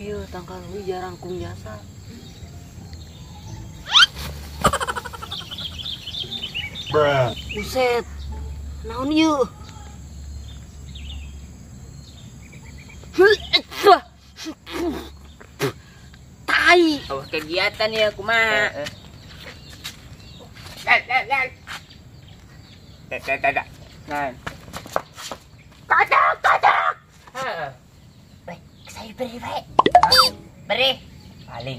pieu tangkal wi jarang kung jasa. Bruh. Buset. Naon ieu? Tai. Oh, kegiatan ya kumaha. Dadak. Nah. Kadak. Heeh. Baik, saya beri baik. Beri. Paling.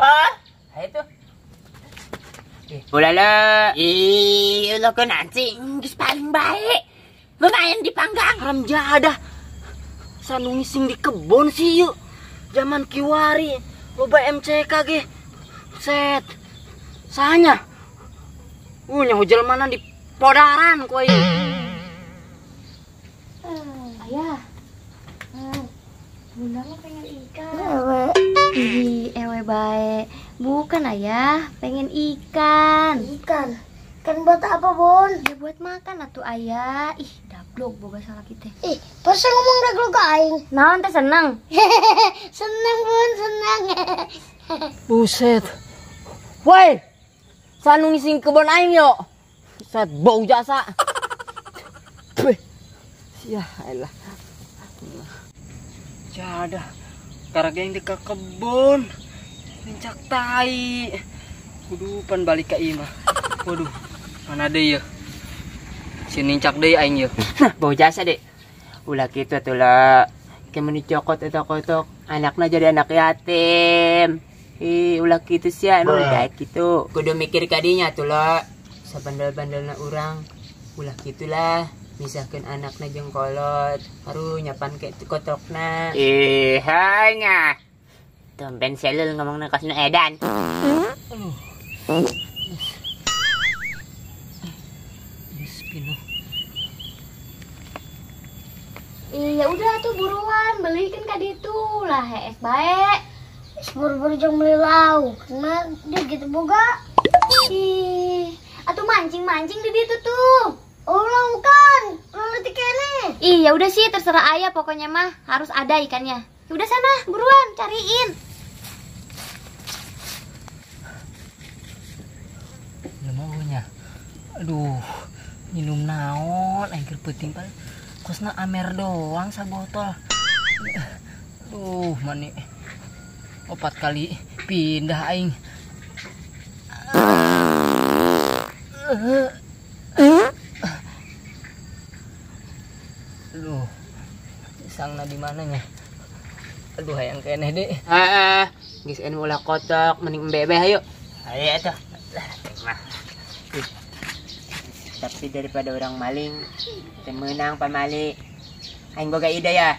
Oh, itu. Ulala. Lo kan nanti geus paling baik. Lumayan dipanggang. Haram jadah. Sanu ngising di kebon sih yuk. Zaman kiwari. Loba MCK ge. Set. Sanya. Nyaho jelmana di podaran ku ieu. Ayah. Bunda mah pengen ikan. Ewe baik. Bukan ayah, pengen ikan. Ikan? Ikan buat apa, Bon? Ya buat makan atuh ayah. Ih, dablok boga salah kita. Ih, pas ngomong dablok ke aing. Naon teh seneng? Seneng, Bon, seneng. Buset. Woi. Sanu ngising kebon aing yo. Set bau jasa. Beh. Ya elah. Jadah. Karena yang di kebon. Mencak tai. Kudu pan balik ke imah. Waduh. Mana deh ya? Si nincak deh aing ya. Nah, bau jasa deh. Ulah gitu tuh lah. Kayak menicokot etok-etok. Anaknya jadi anak yatim. Ulah gitu sih ya, emang kayak gitu. Kudu mikir kadinya tuh lah. Sabandel-bandelna orang. Ulah gitulah. Misalkan anaknya jengkolot. Haru nyapan kayak kotokna. Hanya. Tumben selul ngomong nak kasih edan. Pinuh. Iya udah tuh buruan belikan ka ditu lah heek bae. Buru-buru jong beli lauk. Nah, dia gitu boga. Ih, atuh mancing-mancing di ditu tuh. Oh, bukan. Lalu kene. Iya udah sih terserah ayah pokoknya mah harus ada ikannya. Udah sana buruan cariin. Lemaunya. Aduh, minum naon air penting paling kosna amer doang sabotol. Aduh, mani 4 kali pindah aing. Aduh. Sangna di mananya? Aduh, hayang keneh deh. Geus anu ulah kotok mending embebe ayo. Ayo atuh. Tapi daripada orang maling, kita menang pamali. Aing boga ide ya.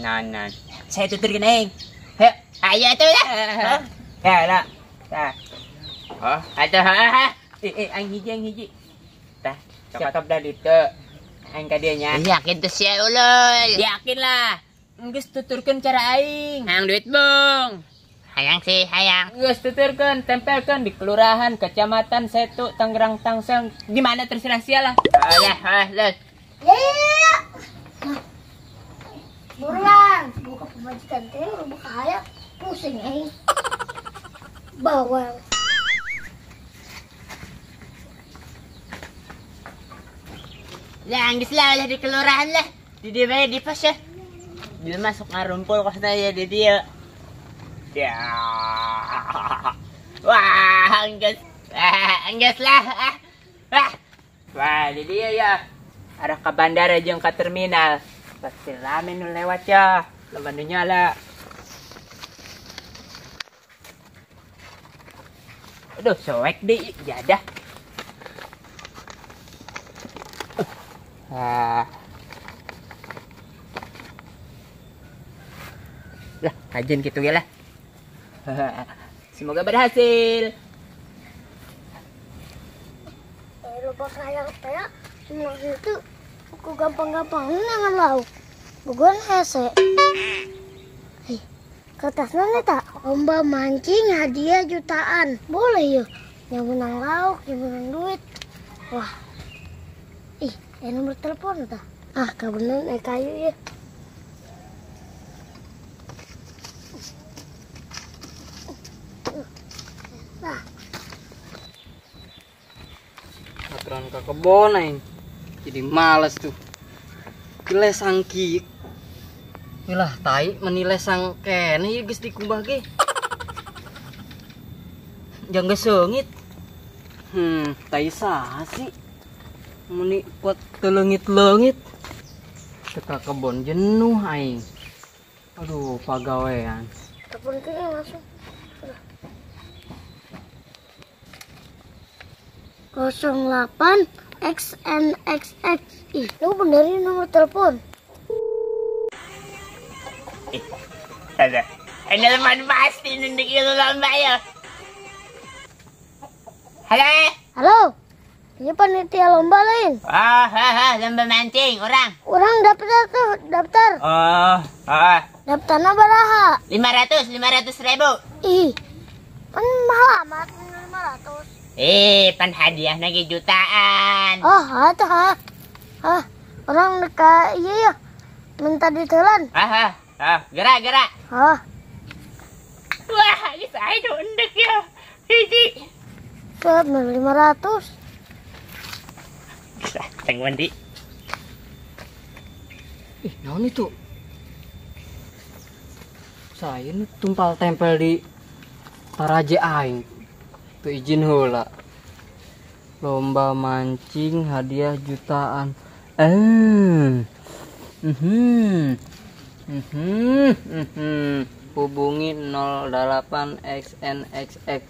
Nah. Saya tuturkeun aing. Heuh, ayo atuh lah. Ya lah. Tah. Oh, atuh aing hiji. Tah, cakap dah ditu. Aing ka dieu nya. Yakin tuh sia ulul. Yakin lah. Geus tuturkeun cara aing. Hayang duit, Bung. Hayang sih, hayang. Geus tuturkeun, tempelkeun di kelurahan, kecamatan Setu, Tangerang, Tangsel. Di mana terserah sia lah. Lah. Iya. Buruan, buka pemajikan teh, buka ayat, pusing bawang. Lah, geus lah di kelurahan lah. Di dieu bae di pos ya. Dia masuk ngarumpul kos saya di dia. Ya. Wah, enggeus lah. Wah, di dia ya. Arah ke bandara jeung ke terminal. Pasti rame nu lewat ya. Lawan nu nyala. Aduh, soek deh jadah. Lah, kajian gitu ya lah. Semoga berhasil. Lupa sayang saya, itu aku gampang-gampang nangan lauk. Bukan hese. Kertasnya nih tak, lomba mancing hadiah jutaan. Boleh yuk. Yang menang lauk, yang menang duit. Wah. Nomor telepon tak? Kabenan kayu ya. Tukeran ke kebon aing. Jadi males tuh. Lesang kieu. Lah tai meni lesang kene ieu geus dikumbah ge. Jang geus seungit. Tai saha sih? Meni pot teleungit-leungit. Teka kebon jenuh aing. Aduh, pagawean. Telepon ke langsung. 08 XNXX. Ih, lu benerin nomor telepon. Ada. Ada teman pasti nanti kita lomba ya. Halo. Halo. Ini panitia lomba lain. Lomba mancing orang. Orang daftar tuh, daftar. Daftarnya baraha? 500.000. Ih, kan mahal amat 500. Pan hadiah lagi jutaan. Oh, orang deka iya ya. Minta ditelan. Gerak. Wah, Geus aya nu endek ya. Hiji. 500. Ceng Wandi. Naon itu? Saya nih tumpal tempel di taraje aing. Tuh izin heula. Lomba mancing hadiah jutaan. Hubungi 08 XNXX.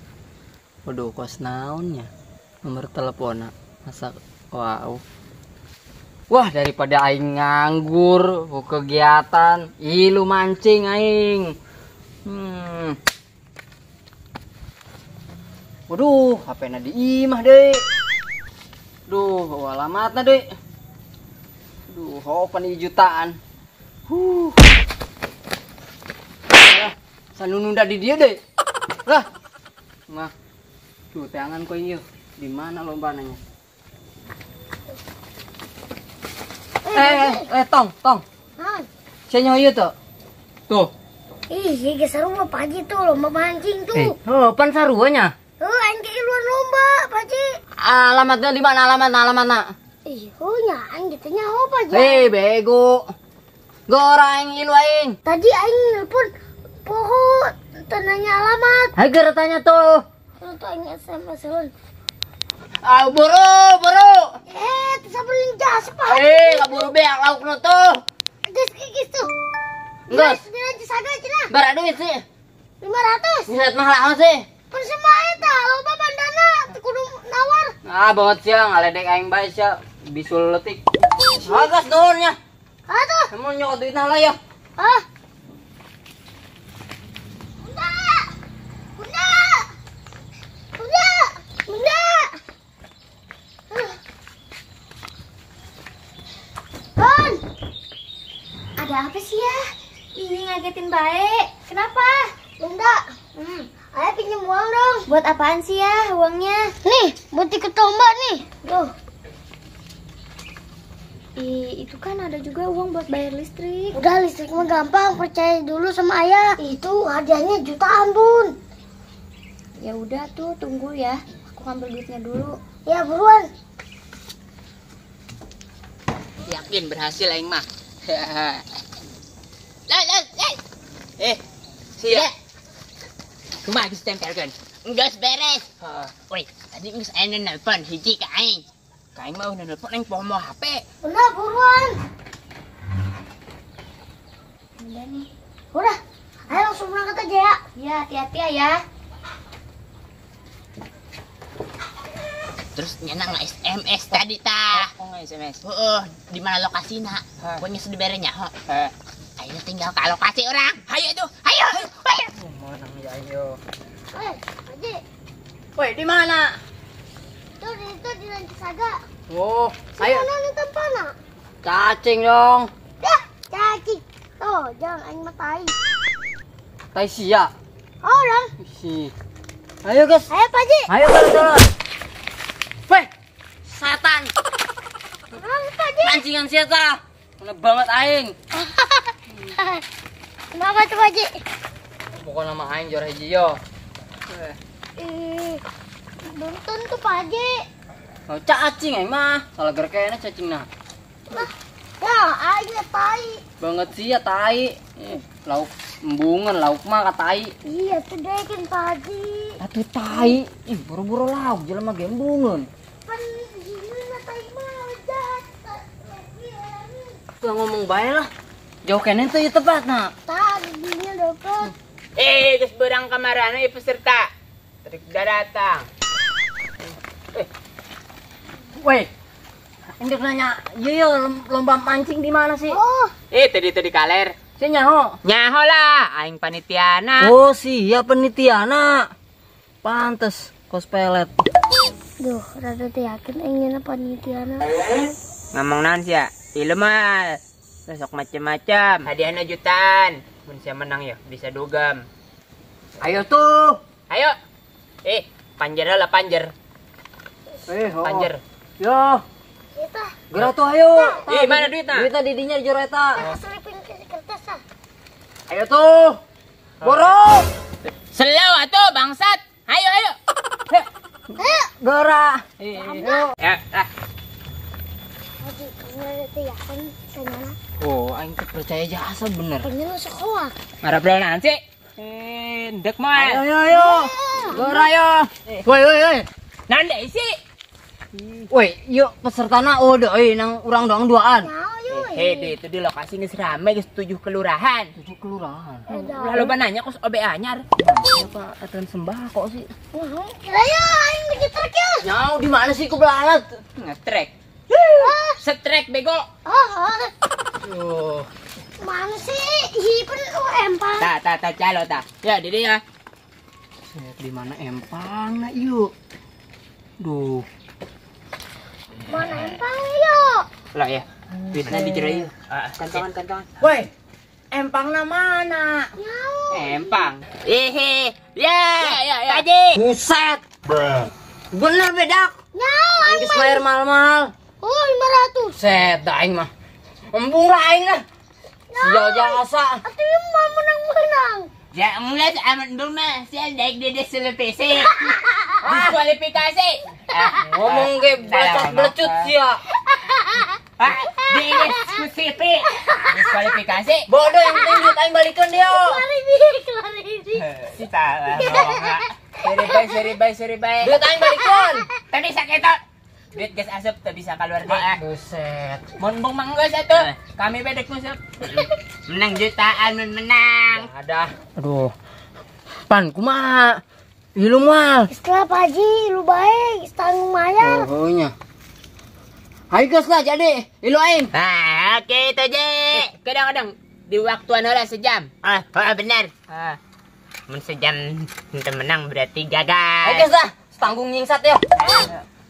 Waduh, kos naonnya? Nomor telepona. Masa wow. Wah, daripada aing nganggur, kegiatan, lu mancing aing. Waduh, HP-na diimah deh. Duh, alamatna deh. Duh, hopan jutaan. Sanununda di dia deh. Lah. Mah. Tuh, tangan ko ieu. Di mana lombananya? Tong. Saya nyoyo tuh. Tuh. Ih, geus sarua Pak Haji tuh lomba mancing tuh. Pan saruanya. Aing ke luar lomba, Pak Haji. Alamatnya di mana alamatna? Ih, nya aing gitu nya ho Pak Haji. Bego. Goreng ilu aing. Tadi aing nelpon poho tanya alamat. Hager tanya tuh. Lu tuh aing SMS-an. Buru. Sabeling jas Pak Haji. Kaburu beak laukna tuh. Geus tuh. Geus. Dina saga cenah. Bara duit sih. 500. Bisa mahal sih. Pun sama eta loba bandana kudu nawar. Banget siang ngaledek aing bae sia bisul letik. Hagas nuhunnya. Atuh. Emang nyokot duitna lah ya. Bunda. Bon. Ada apa sih ya? Ini ngagetin baik. Kenapa? Bunda. Ayah pinjam uang dong. Buat apaan sih ya uangnya? Nih, buat tiket lomba nih. Tuh. Itu kan ada juga uang buat bayar listrik. Udah, listrik mah gampang, percaya dulu sama ayah. Itu hadiahnya jutaan, Bun. Ya udah tuh, tunggu ya. Aku ambil duitnya dulu. Ya, buruan. Yakin berhasil aing mah. Sia. Kumaha geus tempelkeun? Geus beres. Woi, tadi geus aya nelpon hiji ka aing. Ka aing mah nelpon aing poho HP. Udah, buruan. Udah nih. Udah. Ayo langsung berangkat aja ya. Iya, hati-hati ya. Terus nyenang SMS tadi tah. SMS. Di mana lokasina? Pokoknya sudah berenya. Ayo tinggal ke lokasi orang. Ayo itu. Ayo. Mana ya ayo. Haji. Woi, di mana? Tuh, di Ranci Saga. Oh, ayo. Mana nih tempatnya? Cacing dong. Dah, cacing. Tuh, jangan aing matai. Tai sia. Orang. Si. Ayo, guys. Ayo, Pak Haji. Ayo jalan. Weh, setan. Pak Haji. Pancingan sia Mana banget aing. Kenapa tuh, Pak Haji? Pokoknya nama aing juara hiji yo. Belum tentu Pak Haji. Oh, cacing mah. Salah geraknya cacing nah. Ya, aja tai. Banget sih ya tai. Lauk embungan, lauk mah katai. Iya, tuh deh kan pagi. Atuh tai. Ih, buru-buru lauk jelema ge embungan. Pan gini na tai mah jahat. Tuh ngomong bae lah. Jauh kene teh ieu tepatna. Tadi dinya deket. Geus berang kamarana ieu peserta. Trik datang. Weh. Indek nanya, iya lomba mancing di mana sih? Oh, Tadi kaler. Si nyaho. Nyaho lah, aing panitiana. Oh, siap penitiana. Pantes kos pelet. duh, rada teh yakin ingin panitiana. Ngomong naon sih ya? Ieu mah besok macam-macam. Hadiahna jutaan. Mun sia menang ya bisa dugam. Ayo tuh. Ayo. Panjer lah panjer. Panjer. Yo, Kita gerak tuh ayo. Mana duitna? Duitnya didinya di jero eta. selipin ke kertas ah. Ayo tuh. Boro. Slow atuh bangsat. Ayo. Ayo, Gerak. Ya, Haji, kamu rada teh yakin tanyana. Oh, aing teh percaya jasa bener. Pengen sekolah. Ngarap nanti. Ndek mah. Ayo. Gerak yo. Woi. Nanda isi. Woi, yuk pesertana udah nang urang doang duaan. Mau yuk. Itu di lokasi geus rame geus 7 kelurahan. 7 kelurahan. Lalu bananya kos OB anyar. Apa aturan sembako sih? Ayo, aing dikit truk ya. Nyau di mana sih kebelalat? Ngetrek. Setrek bego. Tuh. Mana sih? Hipen empang. Ta calo ta. Ya, Dede ya. Set di mana empang nak yuk. Duh. Mana empang yuk? Lah ya. Duitnya di jero ieu. Kantongan. Woi, empangna mana? Nyau. Empang. Ya. Kaji. Buset. Bruh. Bener bedak. Nyau, Aing geus bayar mahal-mahal. Oh, 500. Set dah aing mah. Embung lah aing lah. Sial jasa. Atuh yang mau menang-menang. Ya, mulai aman dong mah. Sial naik Dede selepesi. Diskualifikasi. Ngomong ge belecut sia. Dede skusipi. Diskualifikasi. Bodoh yang penting duit aing balikeun dia. Klaribi. Salah. Seri bay. Duit aing balikeun. Tadi sakit. Duit gas asup tak bisa keluar deh. Buset. Mun bong mangga satu. Kami bedek musuh. Menang jutaan menang. Ada. Aduh. Pan kumaha? Ilu mal. Setelah Pak Haji, lu baik, tanggung maya. Oh nya. Hai geus lah jadi. Ilu aing. Oke itu je. Kadang-kadang di waktuan heula sejam. Benar. Mun sejam ente menang berarti gagal. Hai geus lah. Tanggung nyingsat ya.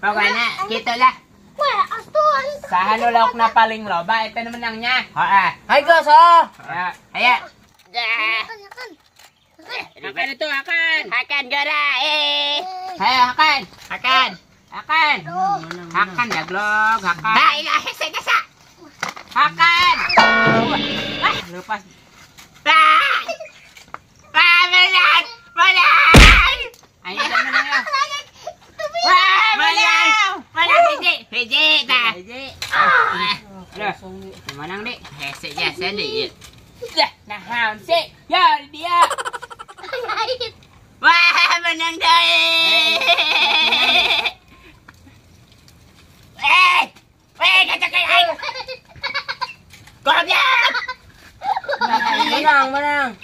Pokoknya gitu lah. Wah, astuan. Saha nu laukna paling loba eta nu menangnya. Hai geus ah. Ayo. Kan. Makan itu akan gara. Ayo akan. Akan jaglok, akan. Ha ilah hese. Akan. Lepas. Menang. Ayo menang ya. Menang hiji tah. Menang deh. Hese jasa deh. Nah, haun sih. Ya dia. Wah, menang deh. Kacak aing. Korupnya. Menang.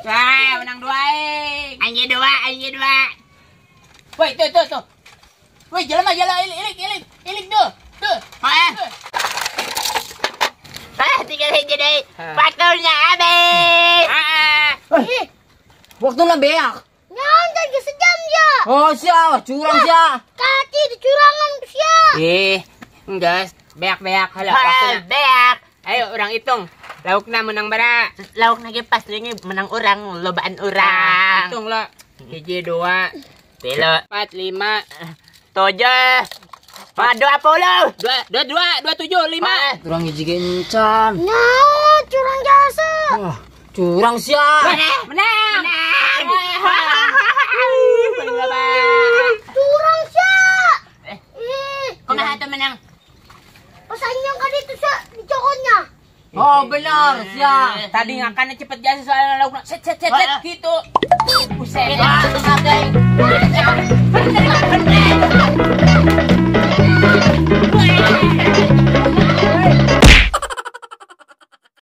Wah, menang 2 aing. Anjir 2. Woi, tuh. Woi, jalan ilik tuh. Tinggal hiji deh. Waktunya habis. Waktu na beak. Nyaon jadi sejam ya. Oh sia, curang sia. Kaki dicurangan sia. Enggak. Beak. Halah, waktunya. Beak. Ayo, orang hitung. Laukna menang bara. Laukna ge pas ini menang orang, lobaan orang. Hitung lo. Hiji 2, 3, 4, 5, 7. 20. 27, 5. Curang hiji ge encan. Nyaon curang jasa. Wah, curang sia. Menang. Paling loba. Curang sia. Oh benar, siap. Tadi ngakannya cepet jasa soalnya lauk set gitu. Buset. Kita